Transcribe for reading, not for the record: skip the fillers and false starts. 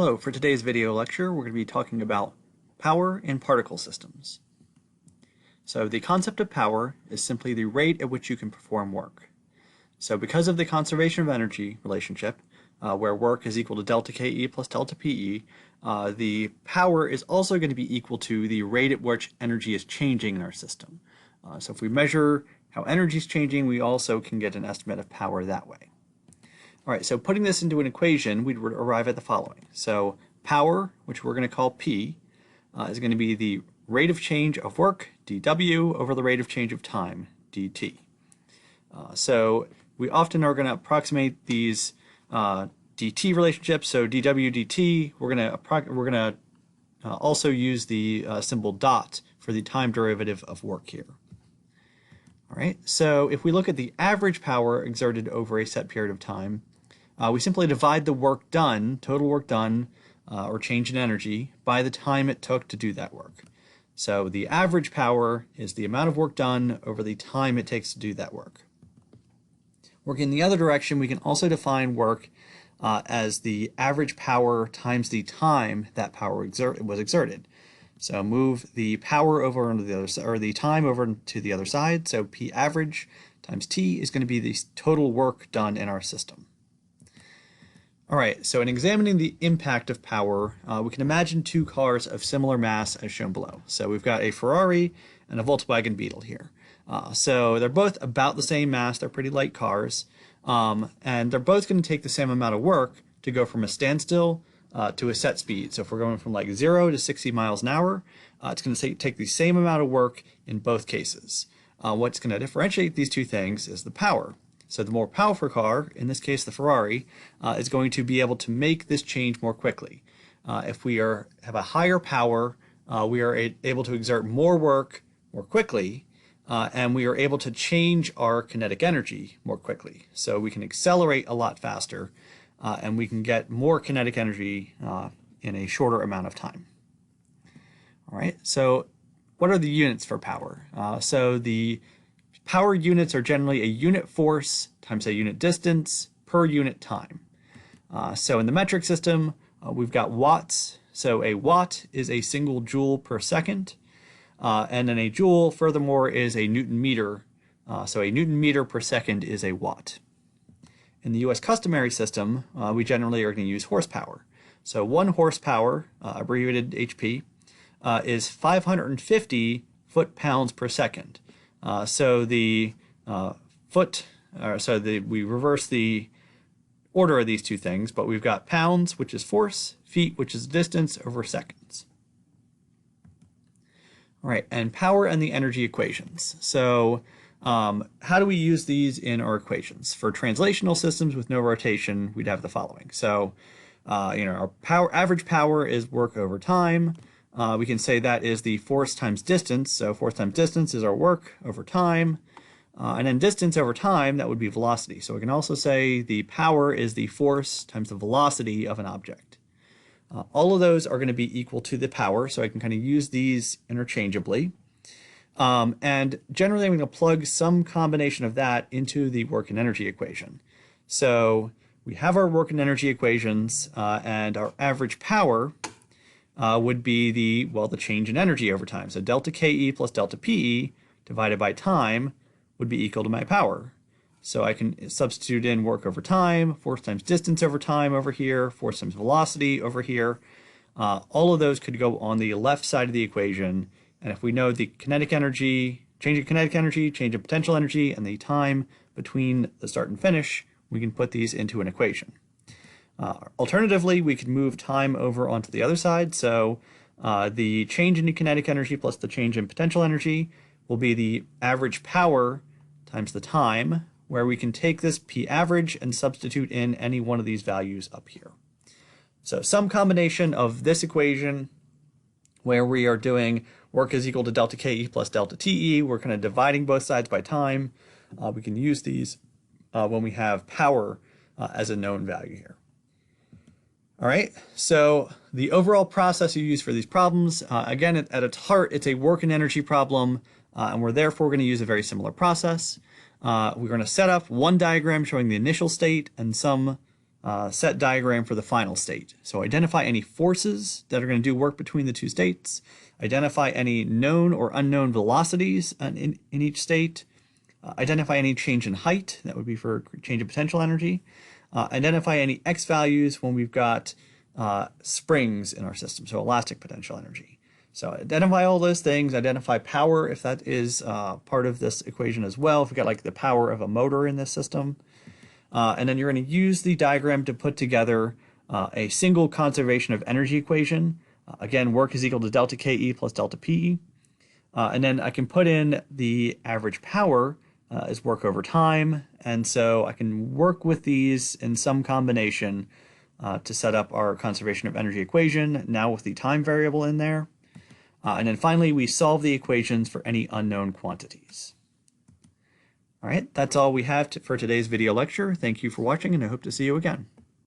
Hello, for today's video lecture, we're going to be talking about power in particle systems. So the concept of power is simply the rate at which you can perform work. So because of the conservation of energy relationship, where work is equal to delta KE plus delta PE, the power is also going to be equal to the rate at which energy is changing in our system. So if we measure how energy is changing, we also can get an estimate of power that way. All right, so putting this into an equation, we'd arrive at the following. So power, which we're going to call P, is going to be the rate of change of work, dW, over the rate of change of time, dt. So we often are going to approximate these dt relationships. So dW dt, we're going to also use the symbol dot for the time derivative of work here. All right, so if we look at the average power exerted over a set period of time, we simply divide the work done, total work done, or change in energy, by the time it took to do that work. So the average power is the amount of work done over the time it takes to do that work. Working in the other direction, we can also define work as the average power times the time that power was exerted. So move the power over onto the other side, or the time over to the other side. So P average times T is going to be the total work done in our system. All right, so in examining the impact of power, we can imagine two cars of similar mass as shown below. So we've got a Ferrari and a Volkswagen Beetle here. So they're both about the same mass, they're pretty light cars, and they're both going to take the same amount of work to go from a standstill to a set speed. So if we're going from like 0 to 60 miles an hour, it's going to take the same amount of work in both cases. What's going to differentiate these two things is the power. So the more powerful car, in this case the Ferrari, is going to be able to make this change more quickly. If we have a higher power, we are able to exert more work more quickly, and we are able to change our kinetic energy more quickly. So we can accelerate a lot faster, and we can get more kinetic energy in a shorter amount of time. All right, so what are the units for power? So the power units are generally a unit force times a unit distance per unit time. So in the metric system, we've got watts. So a watt is a single joule per second. And then a joule, furthermore, is a Newton meter. So a Newton meter per second is a watt. In the US customary system, we generally are going to use horsepower. So 1 horsepower, abbreviated HP, is 550 foot-pounds per second. So we reverse the order of these two things, but we've got pounds, which is force, feet, which is distance, over seconds. All right, and power and the energy equations. So how do we use these in our equations? For translational systems with no rotation, we'd have the following. So our average power is work over time. We can say that is the force times distance. So force times distance is our work over time. And then distance over time, that would be velocity. So we can also say the power is the force times the velocity of an object. All of those are going to be equal to the power, so I can kind of use these interchangeably. And generally, I'm going to plug some combination of that into the work and energy equation. So we have our work and energy equations, and our average power would be the change in energy over time. So delta KE plus delta PE divided by time would be equal to my power. So I can substitute in work over time, force times distance over time over here, force times velocity over here. All of those could go on the left side of the equation. And if we know the kinetic energy, change in kinetic energy, change in potential energy, and the time between the start and finish, we can put these into an equation. Alternatively, we could move time over onto the other side. So the change in kinetic energy plus the change in potential energy will be the average power times the time, where we can take this P average and substitute in any one of these values up here. So some combination of this equation, where we are doing work is equal to delta KE plus delta TE, we're kind of dividing both sides by time. We can use these when we have power as a known value here. All right, so the overall process you use for these problems, again, at its heart, it's a work and energy problem, and we're therefore going to use a very similar process. We're going to set up one diagram showing the initial state and some set diagram for the final state. So identify any forces that are going to do work between the two states, identify any known or unknown velocities in each state, identify any change in height, that would be for change in potential energy, identify any x values when we've got springs in our system, so elastic potential energy. So identify all those things, identify power if that is part of this equation as well, if we've got like the power of a motor in this system. And then you're going to use the diagram to put together a single conservation of energy equation. Again, work is equal to delta KE plus delta PE. And then I can put in the average power as work over time. And so I can work with these in some combination to set up our conservation of energy equation, now with the time variable in there. And then finally, we solve the equations for any unknown quantities. All right, that's all we have for today's video lecture. Thank you for watching, and I hope to see you again.